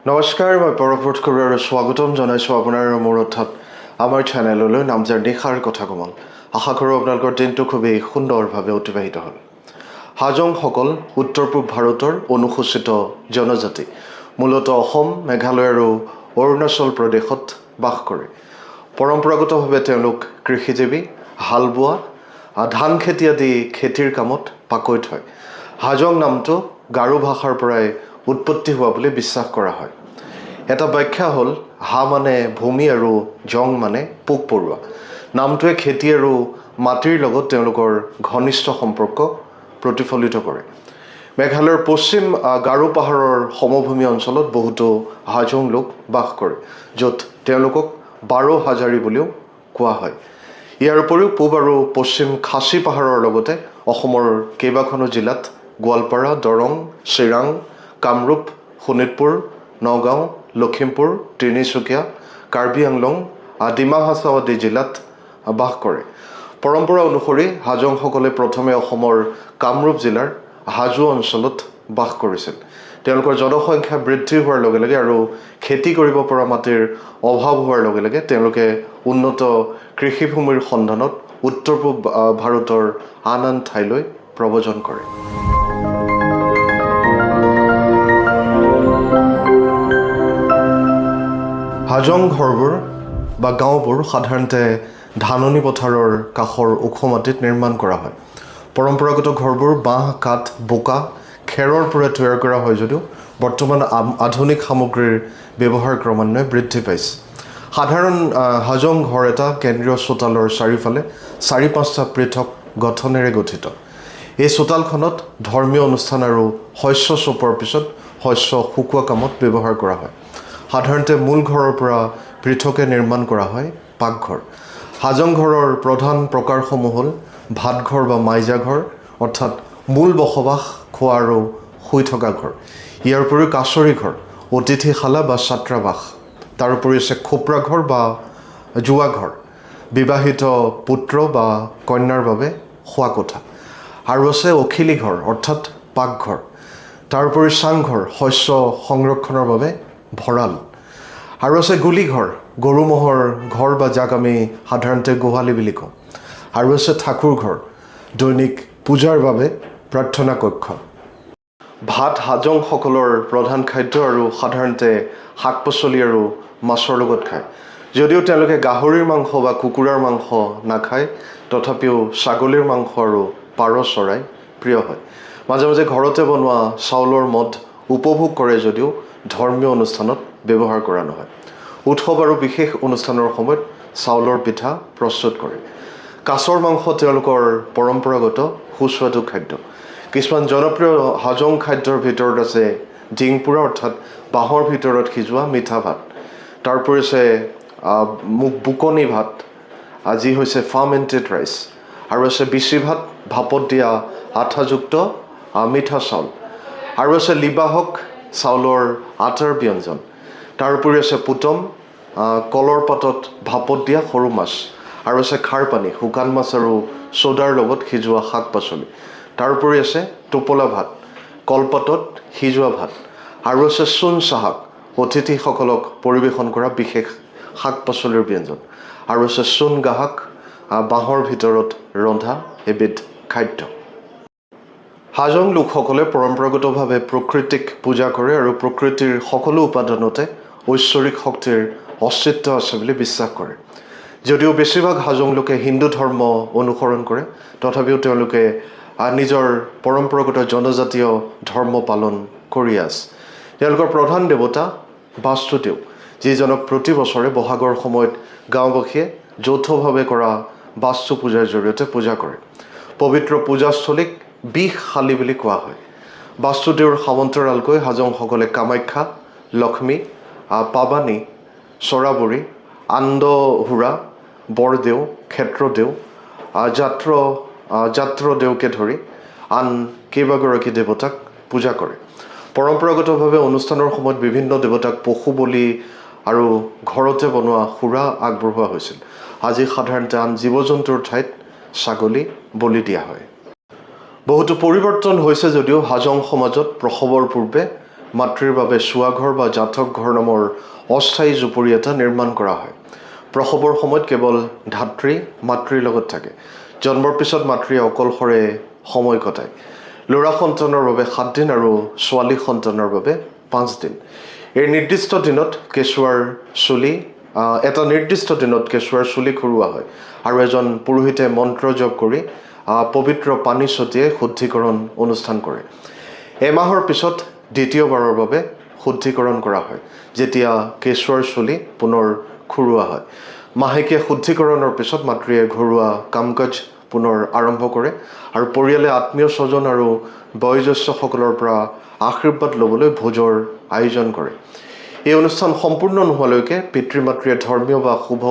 নমস্কাৰ, মই পৰৱৰ্তী কৰোঁ আৰু স্বাগতম জনাইছোঁ আপোনাৰ মোৰ অৰ্থাৎ আমাৰ চেনেললৈ নামজাৰ নিশাৰ কথা কমল। আশা কৰোঁ আপোনালোকৰ দিনটো খুবেই সুন্দৰভাৱে অতিবাহিত হ'ল। হাজংসকল উত্তৰ পূব ভাৰতৰ অনুসূচিত জনজাতি। মূলতঃ অসম, মেঘালয় আৰু অৰুণাচল প্ৰদেশত বাস কৰে। পৰম্পৰাগতভাৱে তেওঁলোক কৃষিজীৱী, হাল বোৱা, ধান খেতি আদি খেতিৰ কামত পাকৈত হয়। হাজং নামটো গাৰো ভাষাৰ পৰাই উৎপত্তি হোৱা বুলি বিশ্বাস কৰা হয়। এটা ব্যাখ্যা হ'ল হা মানে ভূমি আৰু জং মানে পোক পৰুৱা। নামটোৱে খেতি আৰু মাটিৰ লগত তেওঁলোকৰ ঘনিষ্ঠ সম্পৰ্ক প্ৰতিফলিত কৰে। মেঘালয়ৰ পশ্চিম গাৰো পাহাৰৰ সমভূমি অঞ্চলত বহুতো হাজং লোক বাস কৰে, য'ত তেওঁলোকক বাৰো হাজাৰী বুলিও কোৱা হয়। ইয়াৰ উপৰিও পূব আৰু পশ্চিম খাচী পাহাৰৰ লগতে অসমৰ কেইবাখনো জিলাত গোৱালপাৰা, দৰং, চিৰাং, কামৰূপ, শোণিতপুৰ, নগাঁও, লখিমপুৰ, তিনিচুকীয়া, কাৰ্বি আংলং, ডিমা হাছাও আদি জিলাত বাস কৰে। পৰম্পৰা অনুসৰি হাজংসকলে প্ৰথমে অসমৰ কামৰূপ জিলাৰ হাজো অঞ্চলত বাস কৰিছিল। তেওঁলোকৰ জনসংখ্যা বৃদ্ধি হোৱাৰ লগে লগে আৰু খেতি কৰিব পৰা মাটিৰ অভাৱ হোৱাৰ লগে লগে তেওঁলোকে উন্নত কৃষিভূমিৰ সন্ধানত উত্তৰ পূব ভাৰতৰ আন আন ঠাইলৈ প্ৰব্ৰজন কৰে। হাজং ঘৰবোৰ বা গাঁওবোৰ সাধাৰণতে ধাননি পথাৰৰ কাষৰ ওখ মাটিত নিৰ্মাণ কৰা হয়। পৰম্পৰাগত ঘৰবোৰ বাঁহ, কাঠ, বোকা, খেৰৰ পৰা তৈয়াৰ কৰা হয় যদিও বৰ্তমান আধুনিক সামগ্ৰীৰ ব্যৱহাৰ ক্ৰমান্বয়ে বৃদ্ধি পাইছে। সাধাৰণ হাজং ঘৰ এটা কেন্দ্ৰীয় চোতালৰ চাৰিওফালে ৪-৫টা পৃথক গঠনেৰে গঠিত। এই চোতালখনত ধৰ্মীয় অনুষ্ঠান আৰু শস্য চপোৱাৰ পিছত শস্য শুকোৱা কামত ব্যৱহাৰ কৰা হয়। সাধাৰণতে মূল ঘৰৰ পৰা পৃথকে নিৰ্মাণ কৰা হয় পাকঘৰ। হাজং ঘৰৰ প্ৰধান প্ৰকাৰসমূহ হ'ল ভাতঘৰ বা মাইজা ঘৰ, অৰ্থাৎ মূল বসবাস, খোৱা আৰু শুই থকা ঘৰ। ইয়াৰ উপৰিও কাছৰী ঘৰ, অতিথিশালা বা ছাত্ৰাবাস। তাৰোপৰি আছে খোপৰা ঘৰ বা জোৱা ঘৰ, বিবাহিত পুত্ৰ বা কন্যাৰ বাবে শোৱা কোঠা। আৰু আছে অখিলী ঘৰ, অৰ্থাৎ পাকঘৰ। তাৰোপৰি চাংঘৰ, শস্য সংৰক্ষণৰ বাবে ভঁৰাল। আৰু আছে গুলিঘৰ, গৰু ম'হৰ ঘৰ বা যাক আমি সাধাৰণতে গোহালি বুলি কওঁ। আৰু আছে ঠাকুৰ ঘৰ, দৈনিক পূজাৰ বাবে প্ৰাৰ্থনা কক্ষ। ভাত হাজংসকলৰ প্ৰধান খাদ্য আৰু সাধাৰণতে শাক পাচলি আৰু মাছৰ লগত খায়। যদিও তেওঁলোকে গাহৰিৰ মাংস বা কুকুৰাৰ মাংস নাখায়, তথাপিও ছাগলীৰ মাংস আৰু পাৰ চৰাই প্ৰিয় হয়। মাজে মাজে ঘৰতে বনোৱা চাউলৰ মদ উপভোগ কৰে যদিও ধৰ্মীয় অনুষ্ঠানত ব্যৱহাৰ কৰা নহয়। উৎসৱ আৰু বিশেষ অনুষ্ঠানৰ সময়ত চাউলৰ পিঠা প্ৰস্তুত কৰে। কাছৰ মাংস তেওঁলোকৰ পৰম্পৰাগত সুস্বাদু খাদ্য। কিছুমান জনপ্ৰিয় হাজং খাদ্যৰ ভিতৰত আছে ডিংপুৰা, অৰ্থাৎ বাঁহৰ ভিতৰত সিজোৱা মিঠা ভাত। তাৰোপৰি আছে বুকনি ভাত, যি হৈছে ফাৰ্মেণ্টেড ৰাইচ। আৰু আছে বিচি ভাত, ভাপত দিয়া আঠাযুক্ত মিঠা চাউল। আৰু আছে লিবাহক, চাউলৰ আটাৰ ব্যঞ্জন। তাৰোপৰি আছে পুতম, কলৰ পাতত ভাপত দিয়া সৰু মাছ। আৰু আছে খাৰ পানী, শুকান মাছ আৰু চ'দাৰ লগত সিজোৱা শাক পাচলি। তাৰোপৰি আছে টোপোলা ভাত, কলপাতত সিজোৱা ভাত। আৰু আছে চুন চাহাক, অতিথিসকলক পৰিৱেশন কৰা বিশেষ শাক পাচলিৰ ব্যঞ্জন। আৰু আছে চুন গাহাক, বাঁহৰ ভিতৰত ৰন্ধা এবিধ খাদ্য। হাজং লোকসকলে পৰম্পৰাগতভাৱে প্ৰকৃতিক পূজা কৰে আৰু প্ৰকৃতিৰ সকলো উপাদানতে ঐশ্বৰিক শক্তিৰ অস্তিত্ব আছে বুলি বিশ্বাস কৰে। যদিও বেছিভাগ হাজং লোকে হিন্দু ধৰ্ম অনুসৰণ কৰে, তথাপিও তেওঁলোকে নিজৰ পৰম্পৰাগত জনজাতীয় ধৰ্ম পালন কৰি আছে। তেওঁলোকৰ প্ৰধান দেৱতা বাস্তুদেৱ, যিজনক প্ৰতি বছৰে বহাগৰ সময়ত গাঁওবাসীয়ে যৌথভাৱে কৰা বাস্তু পূজাৰ জৰিয়তে পূজা কৰে। পবিত্ৰ পূজাস্থলীক বিষশালী বুলি কোৱা হয়। বাস্তুদেৱৰ সমান্তৰালকৈ হাজংসকলে কামাখ্যা, লক্ষ্মী, পাবানী, চৰাবৰী, আন্দহুৰা, বৰদেউ, ক্ষেত্ৰদেউ, যাত্ৰদেউকে ধৰি আন কেইবাগৰাকী দেৱতাক পূজা কৰে। পৰম্পৰাগতভাৱে অনুষ্ঠানৰ সময়ত বিভিন্ন দেৱতাক পশু বলি আৰু ঘৰতে বনোৱা সুৰা আগবঢ়োৱা হৈছিল। আজি সাধাৰণতে আন জীৱ জন্তুৰ ঠাইত ছাগলী বলি দিয়া হয়। বহুতো পৰিৱৰ্তন হৈছে যদিও হাজং সমাজত প্ৰসৱৰ পূৰ্বে মাতৃৰ বাবে শোৱাঘৰ বা জাতক ঘৰ নামৰ অস্থায়ী জুপুৰি এটা নিৰ্মাণ কৰা হয়। প্ৰসৱৰ সময়ত কেৱল ধাত্ৰী মাতৃৰ লগত থাকে। জন্মৰ পিছত মাতৃয়ে অকলশৰে সময় কটায়। ল'ৰা সন্তানৰ বাবে 7 দিন আৰু ছোৱালী সন্তানৰ বাবে 5 দিন। এই নিৰ্দিষ্ট দিনত কেঁচুৱাৰ চুলি এটা নিৰ্দিষ্ট দিনত কেঁচুৱাৰ চুলি খুৰোৱা হয় আৰু এজন পুৰোহিতে মন্ত্ৰ জপ কৰি পবিত্ৰ পানী ছটিয়াই শুদ্ধিকৰণ অনুষ্ঠান কৰে। এমাহৰ পিছত দ্বিতীয়বাৰৰ বাবে শুদ্ধিকৰণ কৰা হয়, যেতিয়া কেঁচুৱাৰ চুলি পুনৰ খুৰোৱা হয়। মাহেকীয়া শুদ্ধিকৰণৰ পিছত মাতৃয়ে ঘৰুৱা কাম কাজ পুনৰ আৰম্ভ কৰে আৰু পৰিয়ালে আত্মীয় স্বজন আৰু বয়োজ্যেষ্ঠসকলৰ পৰা আশীৰ্বাদ ল'বলৈ ভোজৰ আয়োজন কৰে। এই অনুষ্ঠান সম্পূৰ্ণ নোহোৱালৈকে পিতৃ মাতৃয়ে ধৰ্মীয় বা শুভ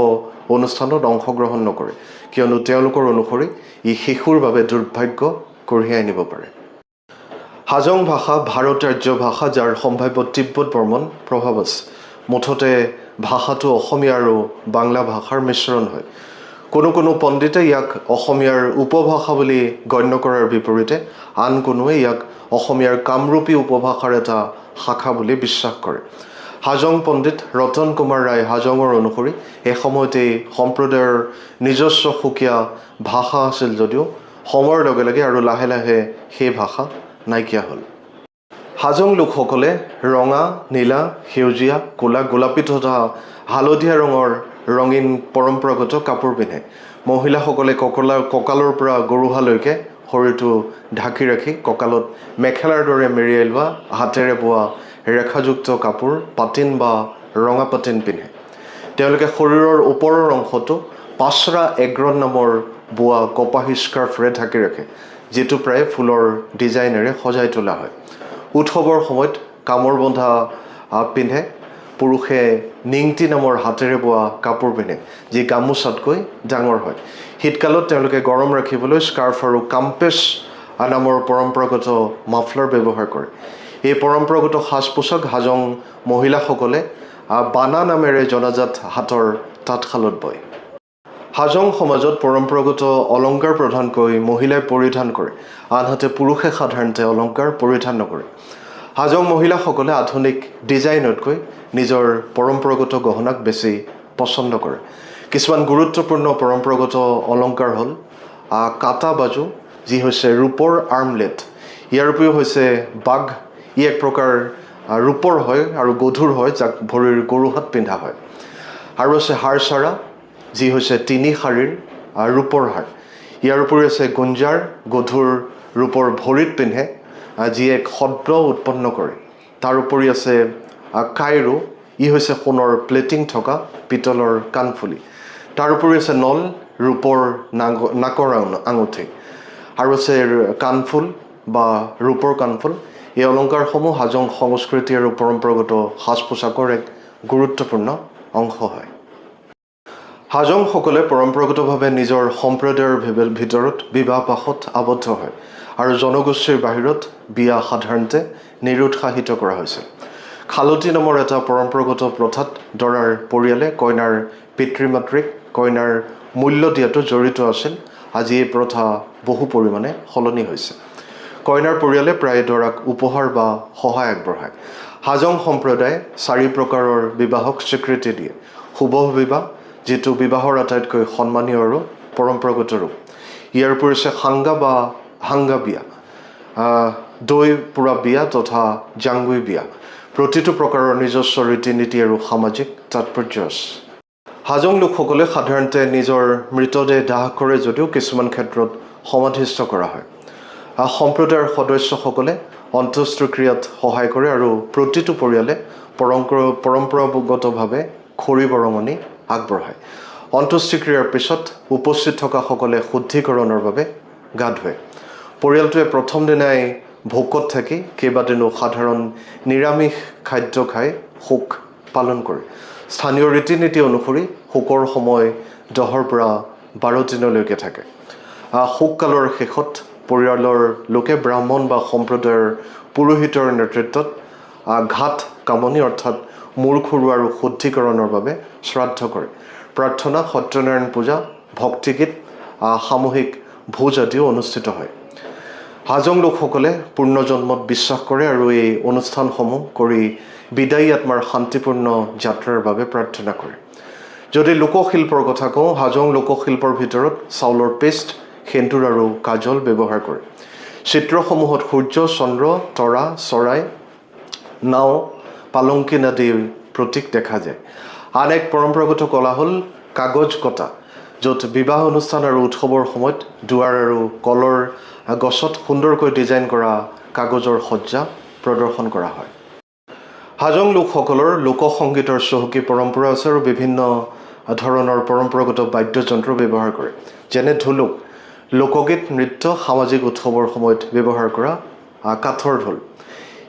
অনুষ্ঠানত অংশগ্ৰহণ নকৰে, কিয়নো তেওঁলোকৰ অনুসৰি ই শিশুৰ বাবে দুৰ্ভাগ্য কঢ়িয়াই আনিব পাৰে। হাজং ভাষা ভাৰত-আৰ্য ভাষা, যাৰ সম্ভাৱ্য তিব্বত বৰ্মন প্ৰভাৱ আছে। মুঠতে ভাষাটো অসমীয়া আৰু বাংলা ভাষাৰ মিশ্ৰণ হয়। কোনো পণ্ডিতে ইয়াক অসমীয়াৰ উপভাষা বুলি গণ্য কৰাৰ বিপৰীতে আন কোনোৱে ইয়াক অসমীয়াৰ কামৰূপী উপভাষাৰ এটা শাখা বুলি বিশ্বাস কৰে। হাজং পণ্ডিত ৰতন কুমাৰ ৰায় হাজঙৰ অনুসৰি এসময়ত এই সম্প্ৰদায়ৰ নিজস্ব সুকীয়া ভাষা আছিল যদিও সময়ৰ লগে লগে আৰু লাহে লাহে সেই ভাষা নাইকিয়া হ'ল। হাজং লোকসকলে ৰঙা, নীলা, সেউজীয়া, ক'লা, গোলাপী তথা হালধীয়া ৰঙৰ ৰঙীন পৰম্পৰাগত কাপোৰ পিন্ধে। মহিলাসকলে কঁকালৰ পৰা গৰুহালৈকে শৰীৰটো ঢাকি ৰাখি কঁকালত মেখেলাৰ দৰে মেৰিয়াই লোৱা হাতেৰে বোৱা ৰেখাযুক্ত কাপোৰ, পাটিন বা ৰঙা পাটিন পিন্ধে। তেওঁলোকে শৰীৰৰ ওপৰৰ অংশটো পাছৰা এগ্ৰণ নামৰ বোৱা কপাহী স্কাৰ্ফৰে ঢাকি ৰাখে, যিটো প্ৰায় ফুলৰ ডিজাইনেৰে সজাই তোলা হয়। উৎসৱৰ সময়ত কামৰ বন্ধা পিন্ধে। পুৰুষে নিংটি নামৰ হাতেৰে বোৱা কাপোৰ পিন্ধে, যি গামোচাতকৈ ডাঙৰ হয়। শীতকালত তেওঁলোকে গৰম ৰাখিবলৈ স্কাৰ্ফ আৰু কাম্পেছ নামৰ পৰম্পৰাগত মাফলাৰ ব্যৱহাৰ কৰে। এই পৰম্পৰাগত সাজ পোছাক হাজং মহিলাসকলে বানা নামেৰে জনাজাত হাতৰ তাঁতশালত বয়। হাজং সমাজত পৰম্পৰাগত অলংকাৰ প্ৰধানকৈ মহিলাই পৰিধান কৰে, আনহাতে পুৰুষে সাধাৰণতে অলংকাৰ পৰিধান নকৰে। হাজং মহিলাসকলে আধুনিক ডিজাইনতকৈ নিজৰ পৰম্পৰাগত গহনাক বেছি পচন্দ কৰে। কিছুমান গুৰুত্বপূৰ্ণ পৰম্পৰাগত অলংকাৰ হ'ল কাটা বাজু, যি হৈছে ৰূপৰ আৰ্মলেট। ইয়াৰ উপৰিও হৈছে বাঘ, ই এক প্ৰকাৰ ৰূপৰ হয় আৰু গধুৰ হয়, যাক ভৰিৰ গৰুহাত পিন্ধা হয়। আৰু আছে হাৰচাৰা, যি হৈছে 3 শাৰীৰ ৰূপৰ হাৰ। ইয়াৰ উপৰি আছে গুঞ্জাৰ, গধুৰ ৰূপৰ ভৰিত পিন্ধে, যি এক শব্দ উৎপন্ন কৰে। তাৰ উপৰি আছে কাইৰো, ই হৈছে সোণৰ প্লেটিং থকা পিতলৰ কাণফুলি। তাৰ উপৰি আছে নল, ৰূপৰ নাকৰ আঙুঠি। আৰু আছে কাণফুল বা ৰূপৰ কাণফুল। এই অলংকাৰসমূহ হাজং সংস্কৃতি আৰু পৰম্পৰাগত সাজ পোছাকৰ এক গুৰুত্বপূৰ্ণ অংশ হয়। হাজংসকলে পৰম্পৰাগতভাৱে নিজৰ সম্প্ৰদায়ৰ ভিতৰত বিবাহ পাশত আবদ্ধ হয় আৰু জনগোষ্ঠীৰ বাহিৰত বিয়া সাধাৰণতে নিৰুৎসাহিত কৰা হৈছিল। খালতী নামৰ এটা পৰম্পৰাগত প্ৰথাত দৰাৰ পৰিয়ালে কইনাৰ পিতৃ মাতৃক কইনাৰ মূল্য দিয়াটো জড়িত আছিল। আজি এই প্ৰথা বহু পৰিমাণে সলনি হৈছে। কইনাৰ পৰিয়ালে প্ৰায় দৰাক উপহাৰ বা সহায় আগবঢ়ায়। হাজং সম্প্ৰদায়ে 4 প্ৰকাৰৰ বিবাহক স্বীকৃতি দিয়ে। শুভ বিবাহ, যিটো বিবাহৰ আটাইতকৈ সন্মানীয় আৰু পৰম্পৰাগত ৰূপ। ইয়াৰ উপৰি আছে সাংগা বা হাংগা বিয়া, দৈ পোৰা বিয়া তথা জাংগুই বিয়া। প্ৰতিটো প্ৰকাৰৰ নিজস্ব ৰীতি নীতি আৰু সামাজিক তাৎপৰ্য আছে। হাজং লোকসকলে সাধাৰণতে নিজৰ মৃতদেহ দাহ কৰে যদিও কিছুমান ক্ষেত্ৰত সমাধিস্থ কৰা হয়। সম্প্ৰদায়ৰ সদস্যসকলে অন্ত্যেষ্টিক্ৰিয়াত সহায় কৰে আৰু প্ৰতিটো পৰিয়ালে পৰম্পৰাগতভাৱে খৰি বৰঙণি আগবঢ়ায়। অন্ত্যেষ্টিক্ৰিয়াৰ পিছত উপস্থিত থকাসকলে শুদ্ধিকৰণৰ বাবে গা ধুৱে। পৰিয়ালটোৱে প্ৰথম দিনাই ভোকত থাকি কেইবাদিনো সাধাৰণ নিৰামিষ খাদ্য খাই শোক পালন কৰে। স্থানীয় ৰীতি নীতি অনুসৰি শোকৰ সময় 10ৰ পৰা 12 দিনলৈকে থাকে। শোককালৰ শেষত পৰিয়ালৰ লোকে ব্ৰাহ্মণ বা সম্প্ৰদায়ৰ পুৰোহিতৰ নেতৃত্বত ঘাট কামনি অৰ্থাৎ মূৰ খুৰোৱা আৰু শুদ্ধিকৰণৰ বাবে শ্ৰাদ্ধ কৰে। প্ৰাৰ্থনা, সত্যনাৰায়ণ পূজা, ভক্তিগীত, সামূহিক ভোজ আদিও অনুষ্ঠিত হয়। হাজং লোকসকলে পূৰ্ণজন্মত বিশ্বাস কৰে আৰু এই অনুষ্ঠানসমূহ কৰি বিদায়ী আত্মাৰ শান্তিপূৰ্ণ যাত্ৰাৰ বাবে প্ৰাৰ্থনা কৰে। যদি লোকশিল্পৰ কথা কওঁ, হাজং লোকশিল্পৰ ভিতৰত চাউলৰ পেষ্ট, সেন্দুৰ আৰু কাজল ব্যৱহাৰ কৰে। চিত্ৰসমূহত সূৰ্য, চন্দ্ৰ, তৰা, চৰাই, নাও, পালংকিন আদিৰ প্ৰতীক দেখা যায়। আন এক পৰম্পৰাগত কলা হ'ল কাগজ কটা, য'ত বিবাহ অনুষ্ঠান আৰু উৎসৱৰ সময়ত দুৱাৰ আৰু কলৰ গছত সুন্দৰকৈ ডিজাইন কৰা কাগজৰ সজ্জা প্ৰদৰ্শন কৰা হয়। হাজং লোকসকলৰ লোকসংগীতৰ চহকী পৰম্পৰা আছে আৰু বিভিন্ন ধৰণৰ পৰম্পৰাগত বাদ্যযন্ত্ৰ ব্যৱহাৰ কৰে, যেনে ঢোলক। লোকগীত, নৃত্য, সামাজিক উৎসৱৰ সময়ত ব্যৱহাৰ কৰা কাঠৰ ঢোল।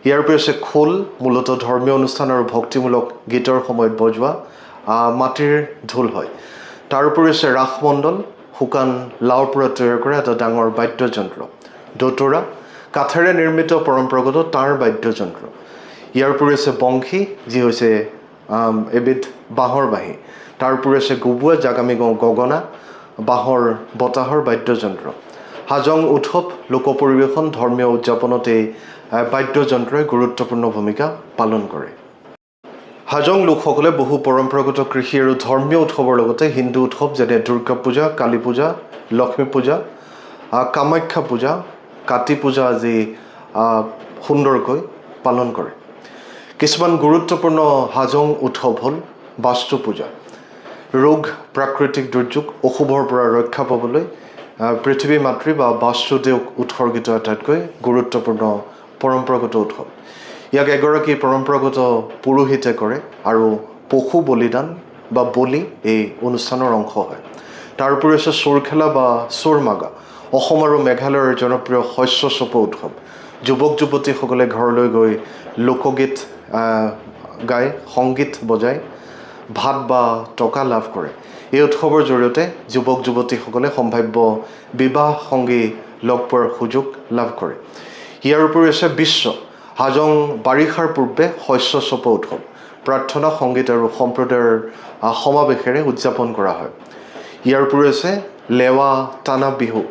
ইয়াৰ উপৰি আছে খোল, মূলতঃ ধৰ্মীয় অনুষ্ঠান আৰু ভক্তিমূলক গীতৰ সময়ত বজোৱা মাটিৰ ঢোল হয়। তাৰ উপৰি আছে ৰাসমণ্ডল, শুকান লাওৰ পৰা তৈয়াৰ কৰা এটা ডাঙৰ বাদ্যযন্ত্ৰ। দোতৰা, কাঠেৰে নিৰ্মিত পৰম্পৰাগত তাঁৰ বাদ্যযন্ত্ৰ। ইয়াৰ উপৰি আছে বংশী, যি হৈছে এবিধ বাঁহৰ বাঁহী। তাৰ উপৰি আছে গুবোৱা, যাক আমি কওঁ গগনা, বাঁহৰ বতাহৰ বাদ্যযন্ত্ৰ। হাজং উৎসৱ, লোক পৰিৱেশন, ধৰ্মীয় উদযাপনত এই বাদ্যযন্ত্ৰই গুৰুত্বপূৰ্ণ ভূমিকা পালন কৰে। হাজং লোকসকলে বহু পৰম্পৰাগত কৃষি আৰু ধৰ্মীয় উৎসৱৰ লগতে হিন্দু উৎসৱ যেনে দুৰ্গা পূজা, কালী পূজা, লক্ষ্মী পূজা, কামাখ্যা পূজা, কাতি পূজা আদি সুন্দৰকৈ পালন কৰে। কিছুমান গুৰুত্বপূৰ্ণ হাজং উৎসৱ হ'ল বাস্তু পূজা। ৰোগ, প্ৰাকৃতিক দুৰ্যোগ, অশুভৰ পৰা ৰক্ষা পাবলৈ পৃথিৱী মাতৃ বা বাস্তুদেৱক উৎসৰ্গিত আটাইতকৈ গুৰুত্বপূৰ্ণ পৰম্পৰাগত উৎসৱ। ইয়াক এগৰাকী পৰম্পৰাগত পুৰোহিতে কৰে আৰু পশু বলিদান বা বলি এই অনুষ্ঠানৰ অংশ হয়। তাৰ উপৰি আছে চোৰ খেলা বা চোৰ মাগা, অসম আৰু মেঘালয়ৰ জনপ্ৰিয় শস্য চপোৱা উৎসৱ। যুৱক যুৱতীসকলে ঘৰলৈ গৈ লোকগীত গাই, সংগীত বজাই ভাত বা টকা লাভ কৰে। এই উৎসৱৰ জৰিয়তে যুৱক যুৱতীসকলে সম্ভাৱ্য বিবাহ সংগী লগ পোৱাৰ সুযোগ লাভ কৰে। ইয়াৰ উপৰি আছে বিশ্ব হাজং বাৰিষাৰ পূৰ্বে শস্য চপোৱা উৎসৱ। প্ৰাৰ্থনা, সংগীত আৰু সম্প্ৰদায়ৰ সমাৱেশেৰে উদযাপন কৰা হয়। ইয়াৰ উপৰি আছে লেৱা টানা বিহু,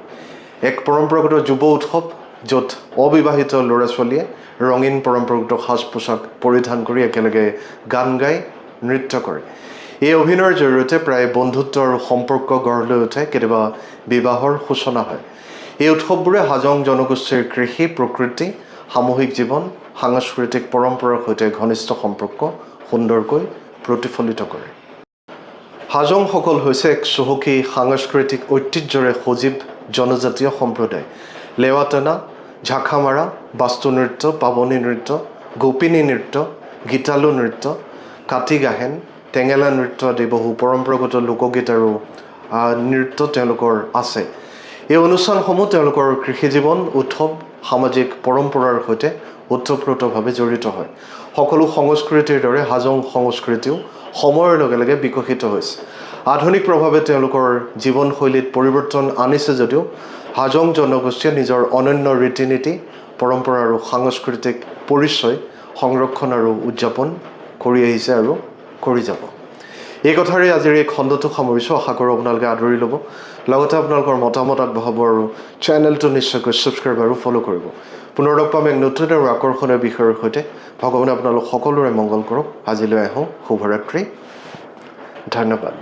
এক পৰম্পৰাগত যুৱ উৎসৱ য'ত অবিবাহিত ল'ৰা ছোৱালীয়ে ৰঙীন পৰম্পৰাগত সাজ পোছাক পৰিধান কৰি একেলগে গান গাই নৃত্য কৰে। এই অভিনয়ৰ জৰিয়তে প্ৰায় বন্ধুত্ব আৰু সম্পৰ্ক গঢ় লৈ উঠে, কেতিয়াবা বিবাহৰ সূচনা হয়। এই উৎসৱবোৰে হাজং জনগোষ্ঠীৰ কৃষি, প্ৰকৃতি, সামূহিক জীৱন, সাংস্কৃতিক পৰম্পৰাৰ সৈতে ঘনিষ্ঠ সম্পৰ্ক সুন্দৰকৈ প্ৰতিফলিত কৰে। হাজংসকল হৈছে এক চহকী সাংস্কৃতিক ঐতিহ্যৰে সজীৱ জনজাতীয় সম্প্ৰদায়। লেৱাটানা, ঝাখামাৰা, বাস্তু নৃত্য, পাৱনী নৃত্য, গোপিনী নৃত্য, গীতালু নৃত্য, কাটি গাহেন, টেঙেলা নৃত্য আদি বহু পৰম্পৰাগত লোকগীত আৰু নৃত্য তেওঁলোকৰ আছে। এই অনুষ্ঠানসমূহ তেওঁলোকৰ কৃষিজীৱন, উৎসৱ, সামাজিক পৰম্পৰাৰ সৈতে ওতঃপ্ৰোতভাৱে জড়িত হয়। সকলো সংস্কৃতিৰ দৰে হাজং সংস্কৃতিও সময়ৰ লগে লগে বিকশিত হৈছে। আধুনিক প্ৰভাৱে তেওঁলোকৰ জীৱনশৈলীত পৰিৱৰ্তন আনিছে যদিও হাজং জনগোষ্ঠীয়ে নিজৰ অনন্য ৰীতি নীতি, পৰম্পৰা আৰু সাংস্কৃতিক পৰিচয় সংৰক্ষণ আৰু উদযাপন কৰি আহিছে আৰু কৰি যাব। এই কথাৰে আজিৰ এই খণ্ডটো সামৰিছোঁ। আশা কৰোঁ আপোনালোকে আদৰি ল'ব, লগতে আপোনালোকৰ মতামত আগবঢ়াব আৰু চেনেলটো নিশ্চয়কৈ ছাবস্ক্ৰাইব আৰু ফ'ল' কৰিব। পুনৰ লগ পাম এক নতুন আৰু আকৰ্ষণীয় বিষয়ৰ সৈতে। ভগৱানে আপোনালোক সকলোৰে মংগল কৰক। আজিলৈ আহোঁ। শুভৰাত্ৰি। ধন্যবাদ।